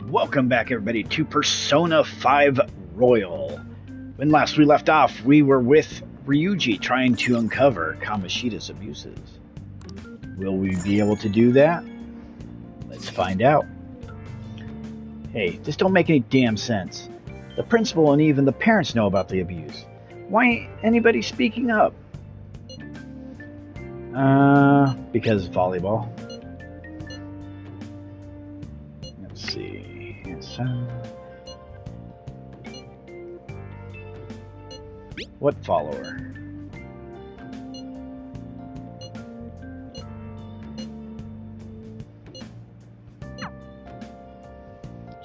Welcome back, everybody, to Persona 5 Royal. When last we left off, we were with Ryuji trying to uncover Kamoshida's abuses. Will we be able to do that? Let's find out. Hey, this don't make any damn sense. The principal and even the parents know about the abuse. Why ain't anybody speaking up? Because volleyball. Let's see. What follower?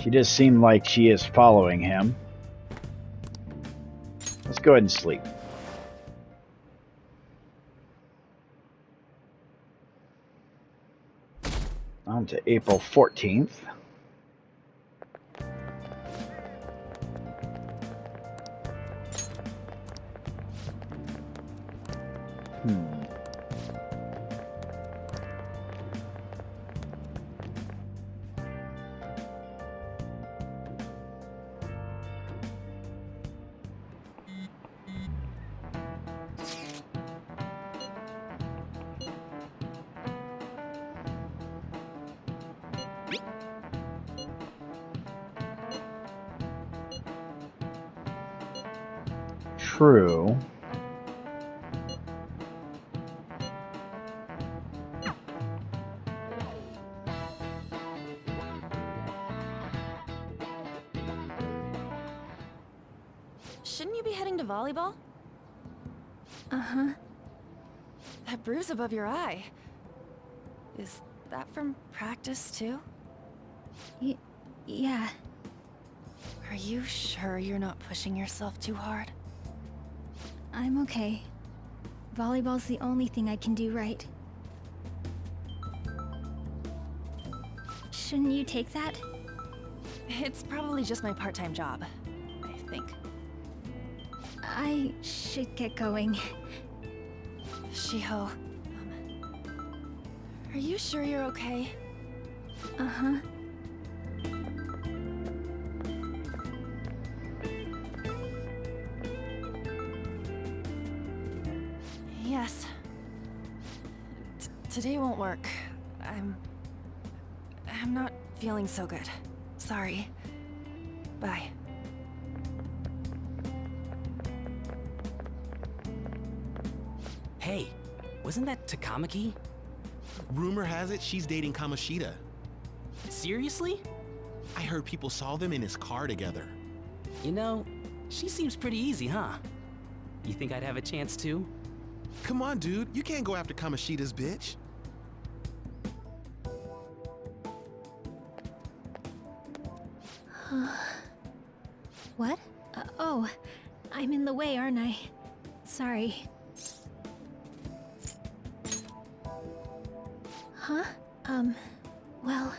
She does seem like she is following him. Let's go ahead and sleep. On to April 14th. True. Shouldn't you be heading to volleyball? Uh-huh. That bruise above your eye. Is that from practice, too? Yeah. Are you sure you're not pushing yourself too hard? I'm okay. Volleyball's the only thing I can do right. Shouldn't you take that? It's probably just my part-time job, I think. I should get going. Shiho, are you sure you're okay? Uh-huh. Yes. Today won't work. I'm not feeling so good. Sorry. Bye. Hey, wasn't that Takamaki? Rumor has it she's dating Kamoshida. Seriously? I heard people saw them in his car together. You know, she seems pretty easy, huh? You think I'd have a chance too? Come on, dude. You can't go after Kamoshida's bitch. What? Oh, I'm in the way, aren't I? Sorry. Huh? Well...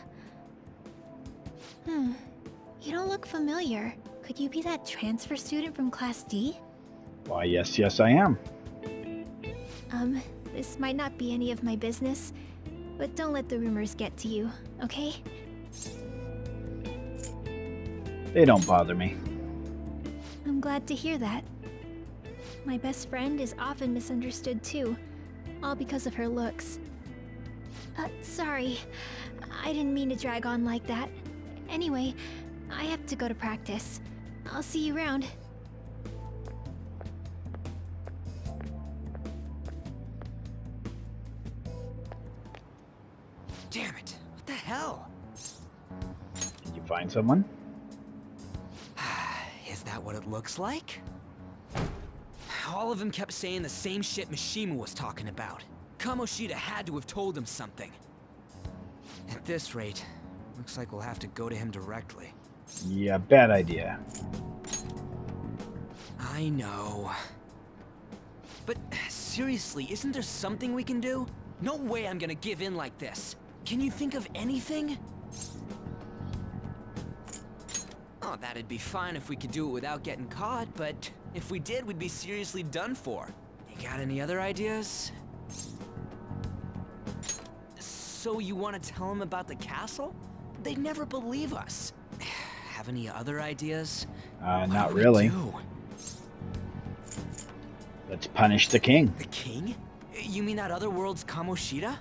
You don't look familiar. Could you be that transfer student from Class D? Why, yes, I am. This might not be any of my business, but don't let the rumors get to you, okay? They don't bother me. I'm glad to hear that. My best friend is often misunderstood too, all because of her looks. Sorry. I didn't mean to drag on like that. Anyway, I have to go to practice. I'll see you around. Damn it, what the hell? Did you find someone? Is that what it looks like? All of them kept saying the same shit Mishima was talking about. Kamoshida had to have told him something. At this rate, looks like we'll have to go to him directly. Yeah, bad idea. I know. But seriously, isn't there something we can do? No way I'm gonna give in like this. Can you think of anything? Oh, that'd be fine if we could do it without getting caught, but if we did, we'd be seriously done for. You got any other ideas? So you want to tell him about the castle? They'd never believe us. Have any other ideas? Not What do we really. do? Let's punish the king. The king? You mean that other world's Kamoshida?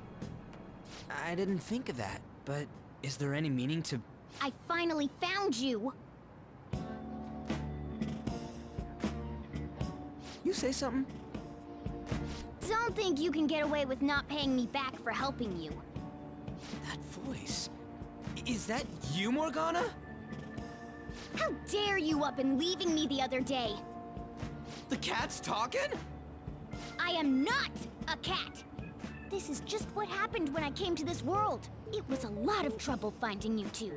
I didn't think of that, but is there any meaning to... I finally found you! You say something? Don't think you can get away with not paying me back for helping you. That voice... Is that you, Morgana? How dare you up and leaving me the other day? The cat's talking? I am not a cat! This is just what happened when I came to this world. It was a lot of trouble finding you two.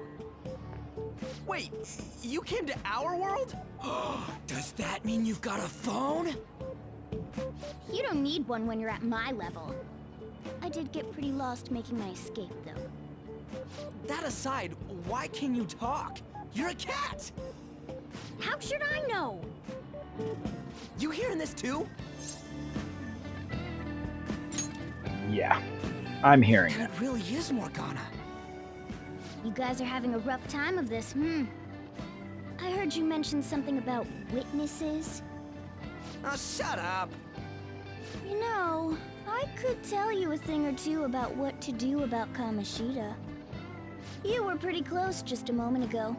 Wait, you came to our world? Does that mean you've got a phone? You don't need one when you're at my level. I did get pretty lost making my escape, though. That aside, why can you talk? You're a cat! How should I know? You hearing this too? Yeah, I'm hearing And it. it really is Morgana. You guys are having a rough time of this, I heard you mention something about witnesses. Oh, shut up! You know, I could tell you a thing or two about what to do about Kamoshida. You were pretty close just a moment ago.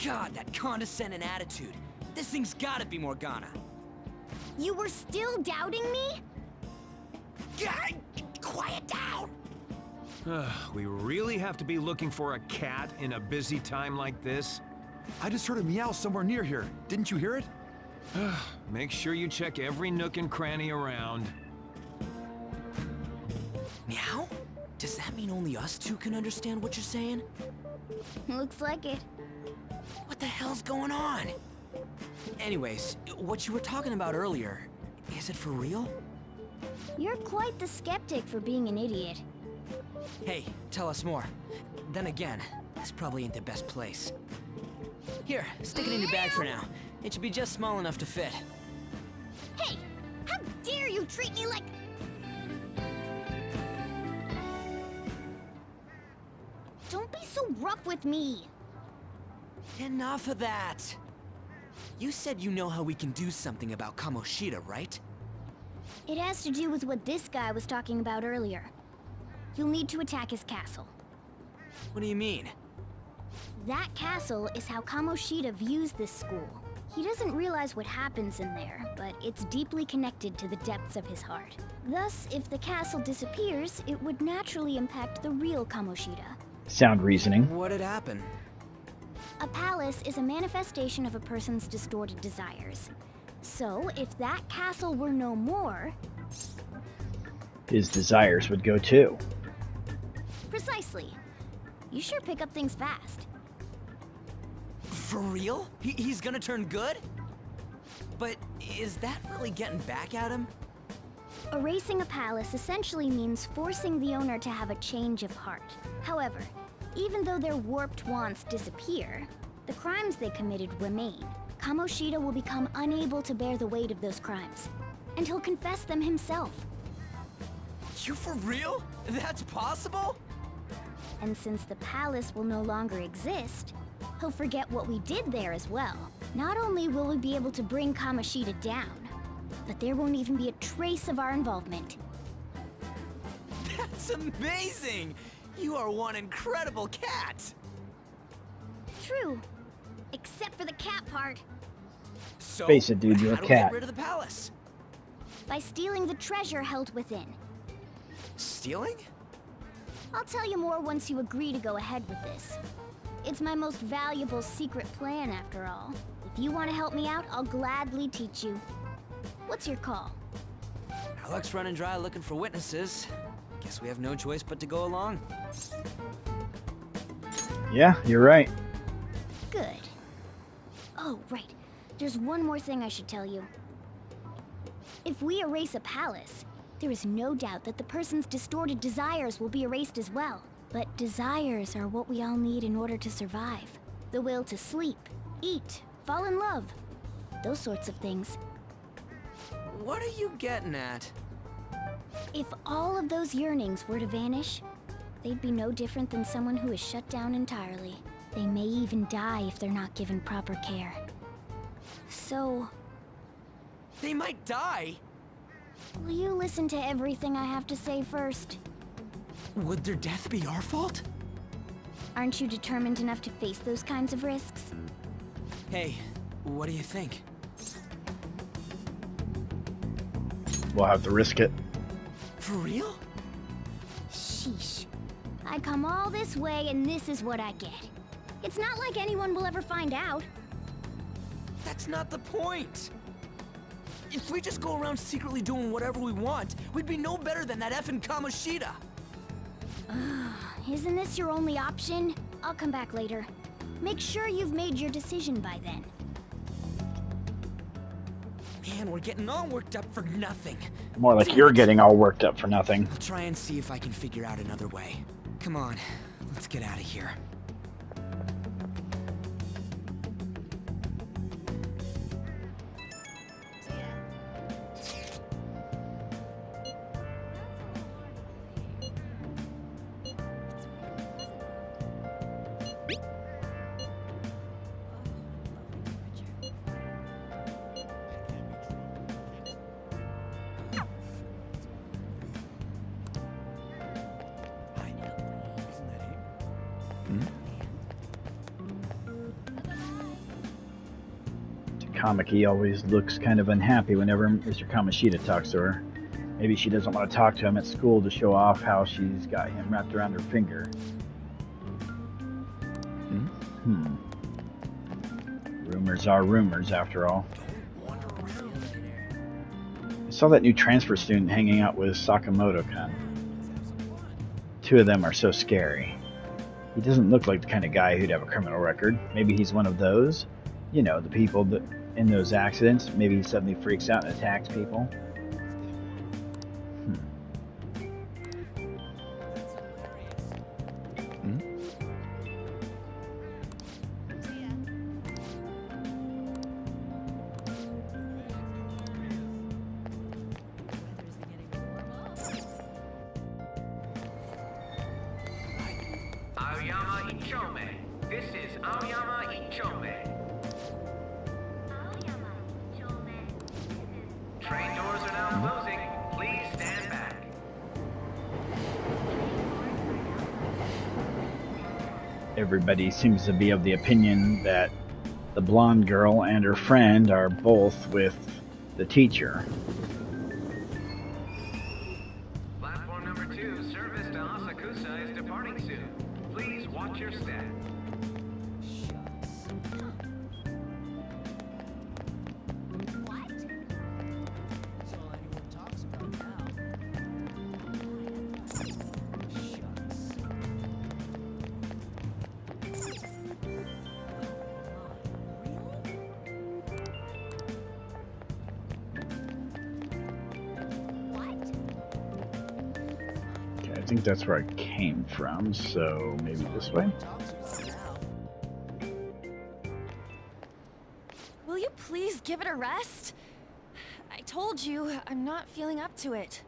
God, that condescending attitude. This thing's gotta be Morgana. You were still doubting me? God, quiet down! We really have to be looking for a cat in a busy time like this? I just heard a meow somewhere near here. Didn't you hear it? Make sure you check every nook and cranny around. Meow? Does that mean only us two can understand what you're saying? Looks like it. What the hell's going on? Anyways, what you were talking about earlier, is it for real? You're quite the skeptic for being an idiot. Hey, tell us more. Then again, this probably ain't the best place. Here, stick it in your bag for now. It should be just small enough to fit. Hey! How dare you treat me like... Don't be so rough with me! Enough of that! You said you know how we can do something about Kamoshida, right? It has to do with what this guy was talking about earlier. You'll need to attack his castle. What do you mean? That castle is how Kamoshida views this school. He doesn't realize what happens in there, but it's deeply connected to the depths of his heart. Thus, if the castle disappears, it would naturally impact the real Kamoshida. Sound reasoning. What'd happen? A palace is a manifestation of a person's distorted desires. So, if that castle were no more... His desires would go too. Precisely. You sure pick up things fast. For real? He's gonna turn good? But is that really getting back at him? Erasing a palace essentially means forcing the owner to have a change of heart. However, even though their warped wants disappear, the crimes they committed remain. Kamoshida will become unable to bear the weight of those crimes, and he'll confess them himself. You for real? That's possible? And since the palace will no longer exist, he'll forget what we did there as well. Not only will we be able to bring Kamoshida down, but there won't even be a trace of our involvement. That's amazing! You are one incredible cat! True. Except for the cat part. So, Face it, dude, you're a how do we cat. get rid of the palace? By stealing the treasure held within. Stealing? I'll tell you more once you agree to go ahead with this. It's my most valuable secret plan, after all. If you want to help me out, I'll gladly teach you. What's your call? Our luck's running dry looking for witnesses. Guess we have no choice but to go along. Yeah, you're right. Good. Oh, right. There's one more thing I should tell you. If we erase a palace, there is no doubt that the person's distorted desires will be erased as well. But desires are what we all need in order to survive. The will to sleep, eat, fall in love. Those sorts of things. What are you getting at? If all of those yearnings were to vanish, They'd be no different than someone who is shut down entirely. They may even die if they're not given proper care. So... They might die? will you listen to everything I have to say first? Would their death be our fault? Aren't you determined enough to face those kinds of risks? Hey, what do you think? We'll have to risk it. For real? Sheesh. I come all this way and this is what I get. It's not like anyone will ever find out. That's not the point! If we just go around secretly doing whatever we want, we'd be no better than that effing Kamoshida! Isn't this your only option? I'll come back later. Make sure you've made your decision by then. Man, we're getting all worked up for nothing. More like you're getting all worked up for nothing. I'll try and see if I can figure out another way. Come on, let's get out of here. Kamiki always looks kind of unhappy whenever Mr. Kamoshida talks to her. Maybe she doesn't want to talk to him at school to show off how she's got him wrapped around her finger. Rumors are rumors, after all. I saw that new transfer student hanging out with Sakamoto-kun. Two of them are so scary. He doesn't look like the kind of guy who'd have a criminal record. Maybe he's one of those. You know, the people that in those accidents. Maybe he suddenly freaks out and attacks people. Aoyama Ichome. This is Aoyama Ichome. Train doors are now closing. Please stand back. Everybody seems to be of the opinion that the blonde girl and her friend are both with the teacher. Platform number 2, service to Asakusa is departing soon. Please watch your step. I think that's where I came from, so maybe this way? Will you please give it a rest? I told you, I'm not feeling up to it.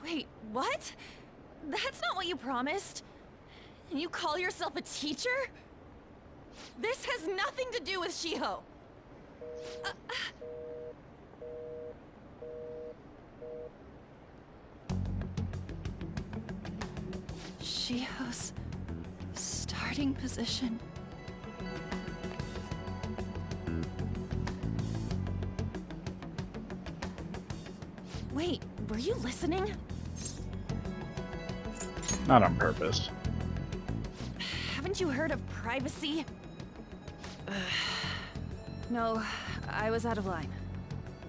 Wait, what? That's not what you promised. And you call yourself a teacher? This has nothing to do with Shiho. Shiho's starting position. Wait, were you listening? Not on purpose. Haven't you heard of privacy? No, I was out of line.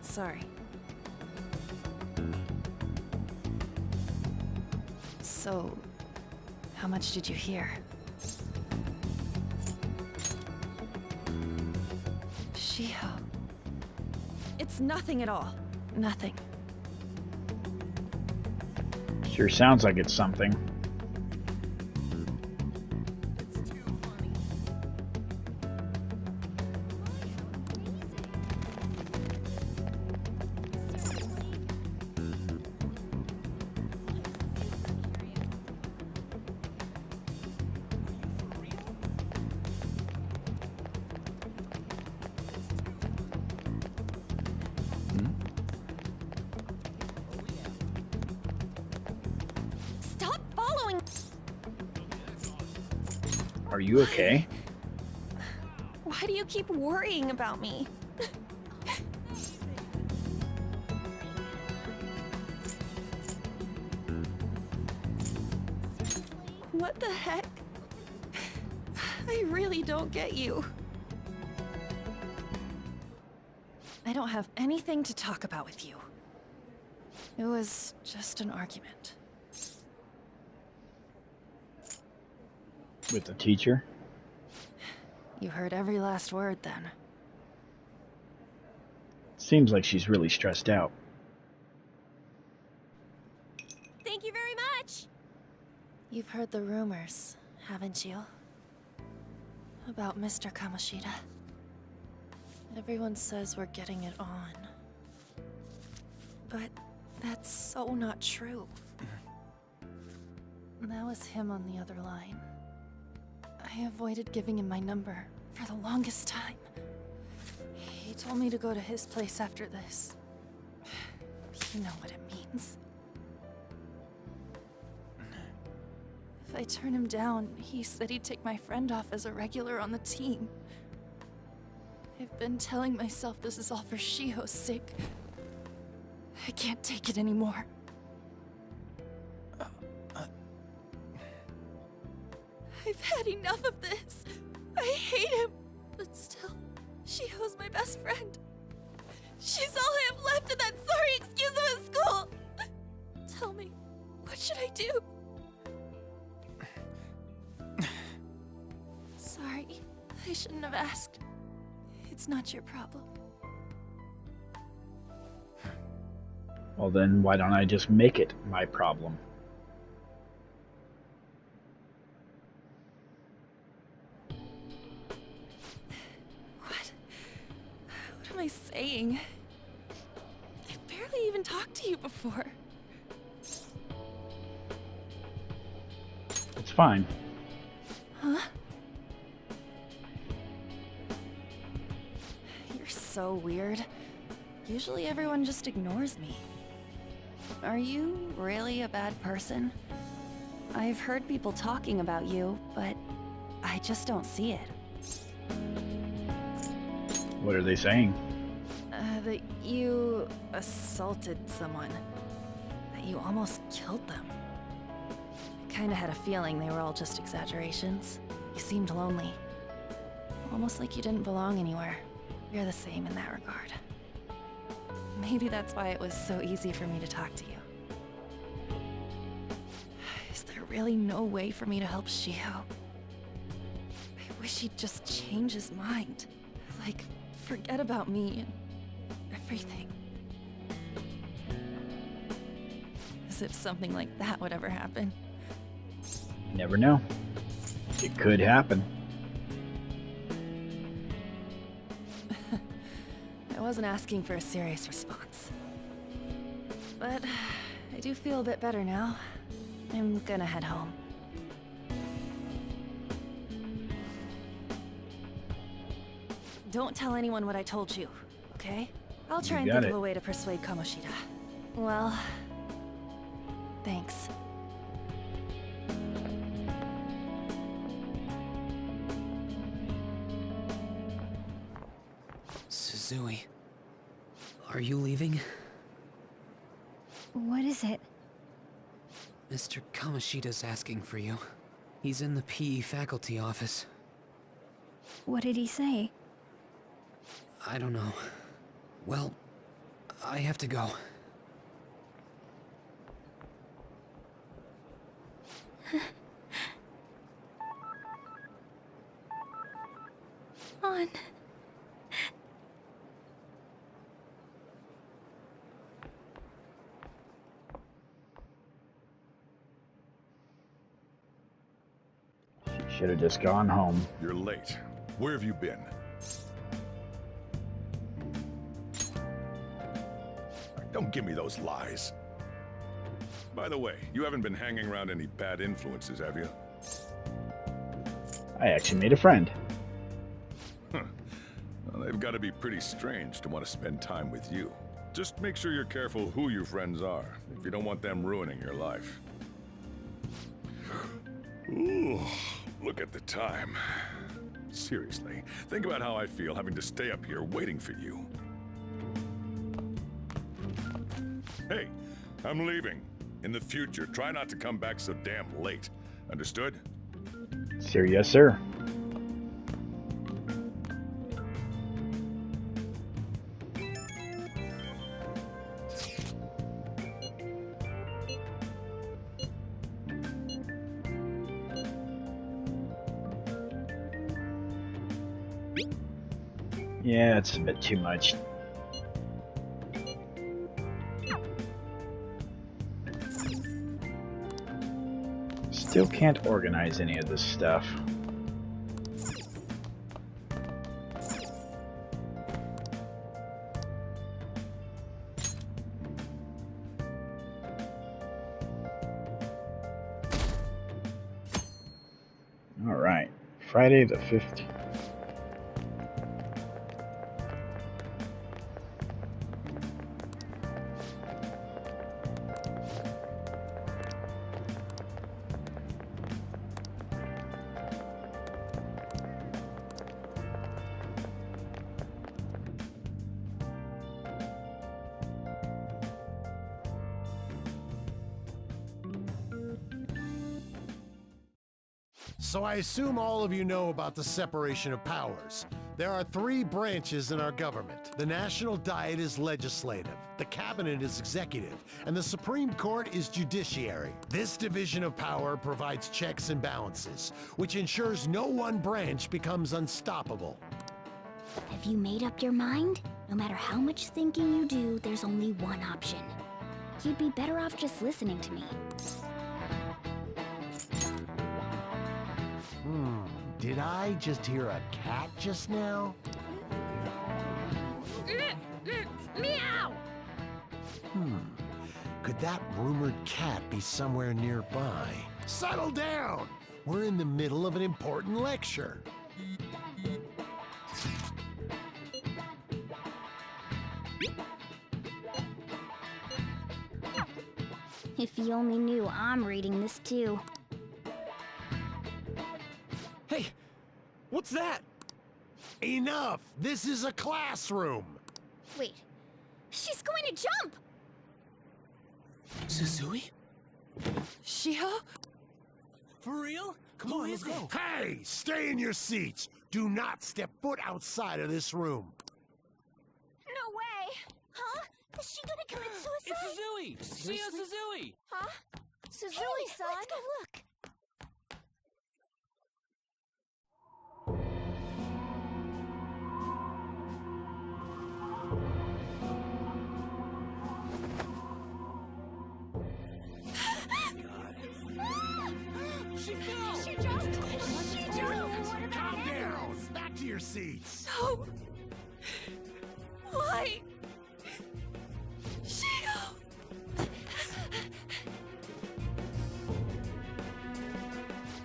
Sorry. So, how much did you hear? Shiho. It's nothing at all. Nothing. Sure sounds like it's something. Are you okay? Why do you keep worrying about me? What the heck? I really don't get you. I don't have anything to talk about with you. It was just an argument. With the teacher? You heard every last word then. Seems like she's really stressed out. Thank you very much! You've heard the rumors, haven't you? About Mr. Kamoshida. Everyone says we're getting it on. But that's so not true. That was him on the other line. I avoided giving him my number for the longest time. He told me to go to his place after this. You know what it means. If I turn him down, he said he'd take my friend off as a regular on the team. I've been telling myself this is all for Shiho's sake. I can't take it anymore. I've had enough of this. I hate him. But still, Shiho's my best friend. She's all I have left in that sorry excuse of a school. Tell me, what should I do? Sorry, I shouldn't have asked. It's not your problem. Well then, why don't I just make it my problem? What am I saying? I've barely even talked to you before. It's fine. Huh? You're so weird. Usually everyone just ignores me. Are you really a bad person? I've heard people talking about you, but I just don't see it. What are they saying? That you assaulted someone. That you almost killed them. I kinda had a feeling they were all just exaggerations. You seemed lonely. Almost like you didn't belong anywhere. You're the same in that regard. Maybe that's why it was so easy for me to talk to you. Is there really no way for me to help Shiho? I wish he'd just change his mind. Like, forget about me and everything. As if something like that would ever happen. You never know. It could happen. I wasn't asking for a serious response. But I do feel a bit better now. I'm gonna head home. Don't tell anyone what I told you, okay? I'll try and think of a way to persuade Kamoshida. Well, thanks. Suzui, are you leaving? What is it? Mr. Kamoshida's asking for you. He's in the PE faculty office. What did he say? I don't know. Well, I have to go. On. Should have just gone home. You're late. Where have you been? Don't give me those lies. By the way, you haven't been hanging around any bad influences, have you? I actually made a friend. Huh. Well, they've got to be pretty strange to want to spend time with you. Just make sure you're careful who your friends are, if you don't want them ruining your life. Ooh, look look at the time. Seriously, think about how I feel having to stay up here waiting for you. Hey, I'm leaving. In the future, try not to come back so damn late. Understood? Sir, yes, sir. Yeah, it's a bit too much. Still can't organize any of this stuff. All right, Friday the 15th. So I assume all of you know about the separation of powers. There are 3 branches in our government. The National Diet is legislative, the Cabinet is executive, and the Supreme Court is judiciary. This division of power provides checks and balances, which ensures no one branch becomes unstoppable. Have you made up your mind? No matter how much thinking you do, there's only one option. You'd be better off just listening to me. Did I just hear a cat just now? Meow! Could that rumored cat be somewhere nearby? Settle down! We're in the middle of an important lecture. If you only knew I'm reading this too. Hey, what's that? Enough! This is a classroom! Wait, she's going to jump! Suzui? Shiho? For real? Come on, let's go. Hey! Stay in your seats! Do not step foot outside of this room! No way! Huh? Is she gonna commit suicide? It's Suzui! Shio Suzui! Huh? Suzui-san? Let's go look! She fell! She jumped! She jumped! Calm down! Back to your seats! No! Why? Shio!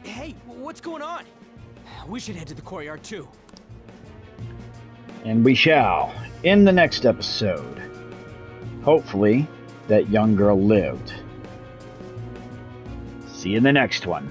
Hey, what's going on? We should head to the courtyard too. And we shall, in the next episode. Hopefully, that young girl lived. See you in the next one.